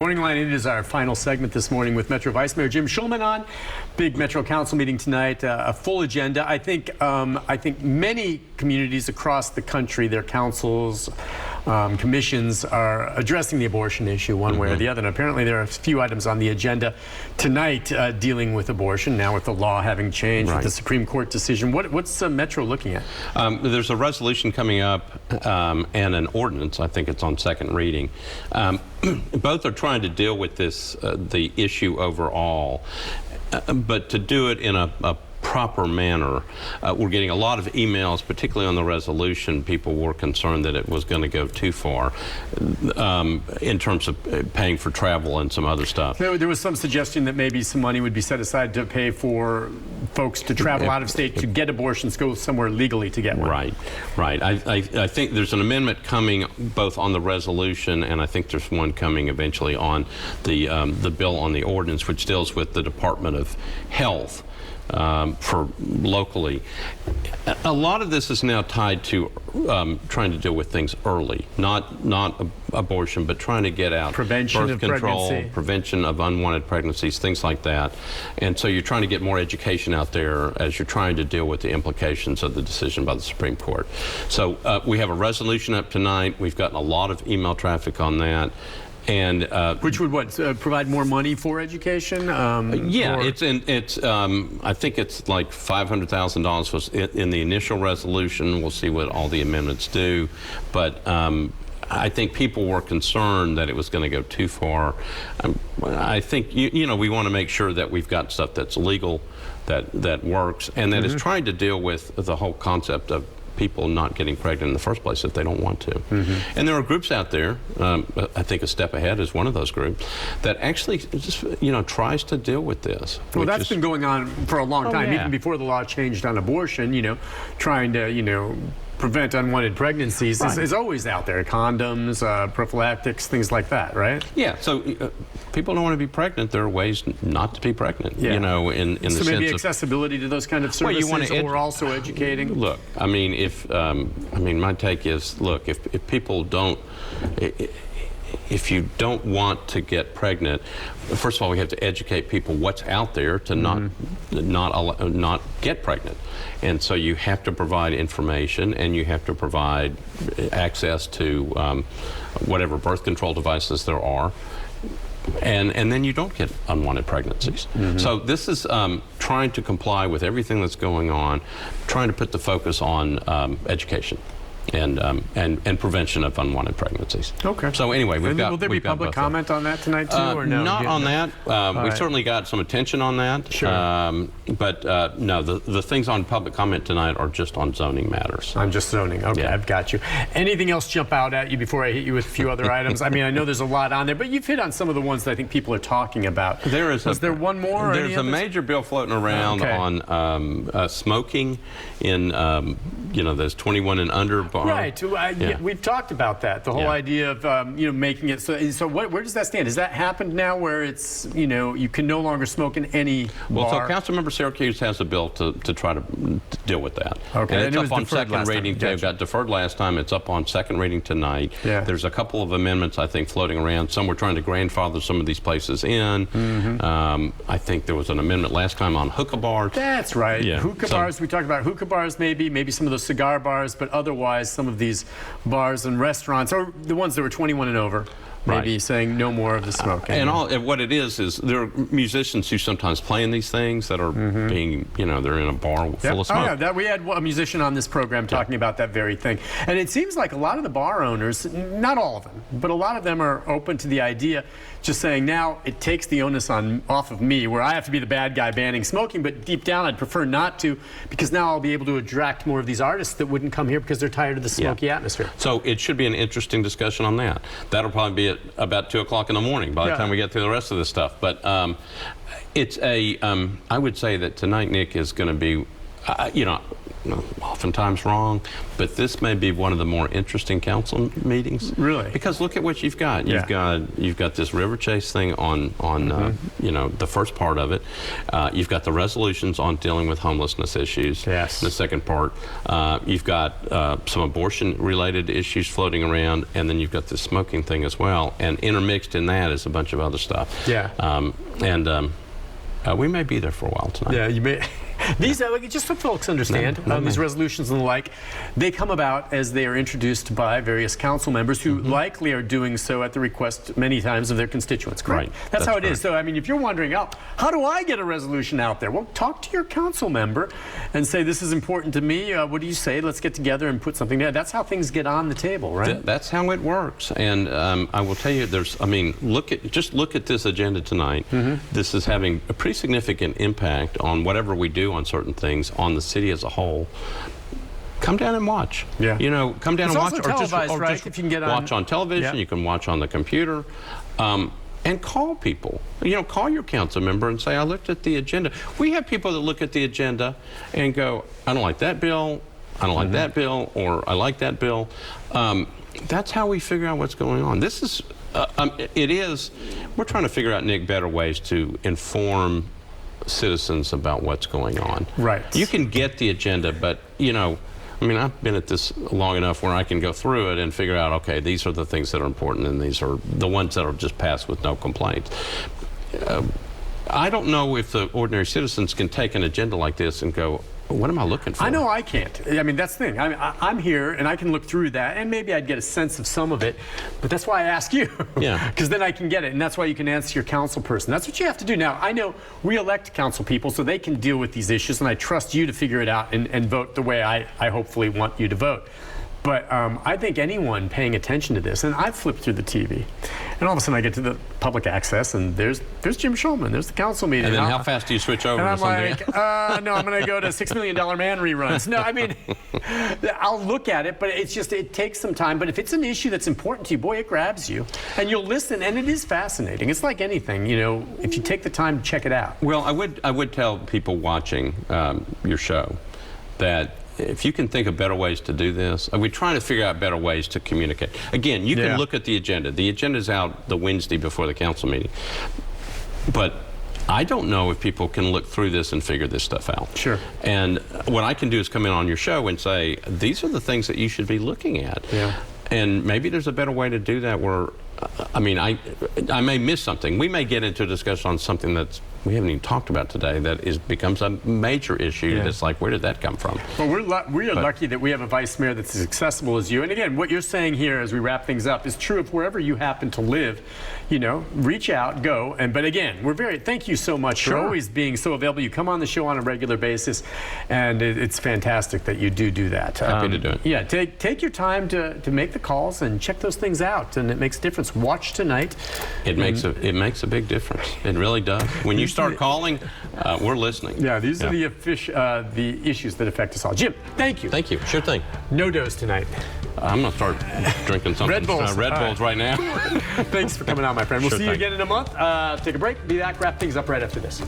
Morning Line, it is our final segment this morning with Metro Vice Mayor Jim Shulman on. Big Metro Council meeting tonight, a full agenda. I think many communities across the country, their councils, commissions are addressing the abortion issue one way or the other. And apparently there are a few items on the agenda tonight dealing with abortion, now with the law having changed, with the Supreme Court decision. What's Metro looking at? There's a resolution coming up and an ordinance. I think it's on second reading. Both are trying to deal with this, the issue overall, but to do it in a proper manner. We're getting a lot of emails, particularly on the resolution. People were concerned that it was going to go too far in terms of paying for travel and some other stuff. There was some suggestion that maybe some money would be set aside to pay for folks to travel out of state to get abortions, go somewhere legally to get one. Right. I think there's an amendment coming both on the resolution, and I think there's one coming eventually on the bill on the ordinance, which deals with the Department of Health. For locally. A lot of this is now tied to trying to deal with things early, not abortion, but trying to get out prevention birth of control, pregnancy. prevention of unwanted pregnancies, things like that. And so you're trying to get more education out there as you're trying to deal with the implications of the decision by the Supreme Court. So we have a resolution up tonight. We've gotten a lot of email traffic on that. And which would provide more money for education? Yeah, I think it's like $500,000 was in the initial resolution. We'll see what all the amendments do, but I think people were concerned that it was going to go too far. I think we want to make sure that we've got stuff that's legal, that works, and that is trying to deal with the whole concept of people not getting pregnant in the first place if they don't want to. And there are groups out there, I think A Step Ahead is one of those groups, that actually just, tries to deal with this. Well, that's been going on for a long time, even before the law changed on abortion, trying to, prevent unwanted pregnancies is always out there. Condoms, prophylactics, things like that, right? Yeah, so people don't want to be pregnant. There are ways not to be pregnant, in the sense of... So maybe accessibility to those kind of services, or also educating? Look, I mean, my take is, look, if people don't... If you don't want to get pregnant, first of all, we have to educate people what's out there to not get pregnant. And so you have to provide information, and you have to provide access to whatever birth control devices there are. And then you don't get unwanted pregnancies. So this is trying to comply with everything that's going on, trying to put the focus on education. And prevention of unwanted pregnancies. Okay. So anyway, will there be public comment on that tonight too, or no? Not on that. We've certainly got some attention on that. Sure. But no, the things on public comment tonight are just on zoning matters. On just zoning. Okay, I've got you. Anything else jump out at you before I hit you with a few other items? I mean, I know there's a lot on there, but you've hit on some of the ones that I think people are talking about. Was there one more? There's a major bill floating around on smoking in those 21 and under bars. Right. We've talked about that. The whole idea of making it so. Where does that stand? Has that happened now, where it's you can no longer smoke in any bar? Well, so Councilmember Syracuse has a bill to try to deal with that. Okay. And it's up on second reading. It got deferred last time. It's up on second reading tonight. Yeah. There's a couple of amendments I think floating around. Some were trying to grandfather some of these places in. I think there was an amendment last time on hookah bars. That's right. Yeah. Hookah bars. We talked about hookah bars, maybe some of those cigar bars, but otherwise some of these bars and restaurants, or the ones that were 21 and over, maybe saying no more of the smoking. And what it is there are musicians who sometimes play in these things that are being, they're in a bar full of smoke. Oh, yeah, we had a musician on this program talking about that very thing. And it seems like a lot of the bar owners, not all of them, but a lot of them are open to the idea, just saying now it takes the onus off of me, where I have to be the bad guy banning smoking, but deep down I'd prefer not to, because now I'll be able to attract more of these artists that wouldn't come here because they're tired of the smoky atmosphere. So it should be an interesting discussion on that. That'll probably be at about 2 o'clock in the morning by the time we get through the rest of this stuff. But it's I would say that tonight, Nick, is going to be you know, oftentimes wrong, but this may be one of the more interesting council meetings. Really? Because look at what you've got. Yeah. You've got this River Chase thing on you know, the first part of it. You've got the resolutions on dealing with homelessness issues. Yes. The second part. You've got some abortion-related issues floating around, and then you've got the smoking thing as well. And intermixed in that is a bunch of other stuff. Yeah. We may be there for a while tonight. Yeah, you may. These, just so folks understand, these resolutions and the like, they come about as they are introduced by various council members who likely are doing so at the request many times of their constituents, correct? Right. That's how it correct. is. So, I mean, if you're wondering, oh, how do I get a resolution out there? Well, talk to your council member and say, this is important to me. What do you say? Let's get together and put something there. That's how things get on the table, right? That's how it works. And I will tell you, I mean, just look at this agenda tonight. This is having a pretty significant impact on whatever we do on certain things on the city as a whole. Come down and watch. Yeah. You know, come down It's and watch. also televised, right? If you can get on. Watch on television. Yeah. You can watch on the computer. And call people. You know, call your council member and say, I looked at the agenda. We have people that look at the agenda and go, I don't like that bill. I don't like that bill, or I like that bill. That's how we figure out what's going on. This is, we're trying to figure out, Nick, better ways to inform citizens about what's going on. Right. You can get the agenda, but, you know, I mean, I've been at this long enough where I can go through it and figure out, okay, these are the things that are important, and these are the ones that are just passed with no complaints. I don't know if the ordinary citizens can take an agenda like this and go, what am I looking for? I know I can't. I mean, that's the thing. I'm here, and I can look through that, and maybe I'd get a sense of some of it, but that's why I ask you. Yeah. Because then I can get it, and that's why you can answer your council person. That's what you have to do. Now, I know we elect council people, so they can deal with these issues, and I trust you to figure it out and vote the way I hopefully want you to vote. But I think anyone paying attention to this, and I've flipped through the TV, and all of a sudden I get to the public access, and there's Jim Shulman, there's the council meeting. And then how fast do you switch over and to I'm something? like, no, I'm going to go to $6 Million Man reruns. No, I mean, I'll look at it, but it's just, it takes some time. But if it's an issue that's important to you, boy, it grabs you. And you'll listen, and it is fascinating. It's like anything, you know, if you take the time to check it out. Well, I would tell people watching your show that if you can think of better ways to do this, we're trying to figure out better ways to communicate. Again, you can look at the agenda. The agenda's out the Wednesday before the council meeting. But I don't know if people can look through this and figure this stuff out. Sure. And what I can do is come in on your show and say, these are the things that you should be looking at. Yeah. And maybe there's a better way to do that where, I mean, I may miss something. We may get into a discussion on something that we haven't even talked about today that becomes a major issue that's like, where did that come from? Well, we're lucky that we have a vice mayor that's as accessible as you. And again, what you're saying here as we wrap things up is true of wherever you happen to live. You know, reach out, go. But again, thank you so much for always being so available. You come on the show on a regular basis, and it's fantastic that you do that. Happy to do it. Yeah, take your time to make the calls and check those things out, and it makes a difference. Watch tonight. It makes a big difference. It really does. When you start calling, we're listening. Yeah, these are the issues that affect us all. Jim, thank you. Thank you. Sure thing. No dose tonight. I'm going to start drinking something. Red Bulls. Red Bulls right now. Thanks for coming on, my friend. We'll see you thing. again in a month. Take a break. Be back. Wrap things up right after this.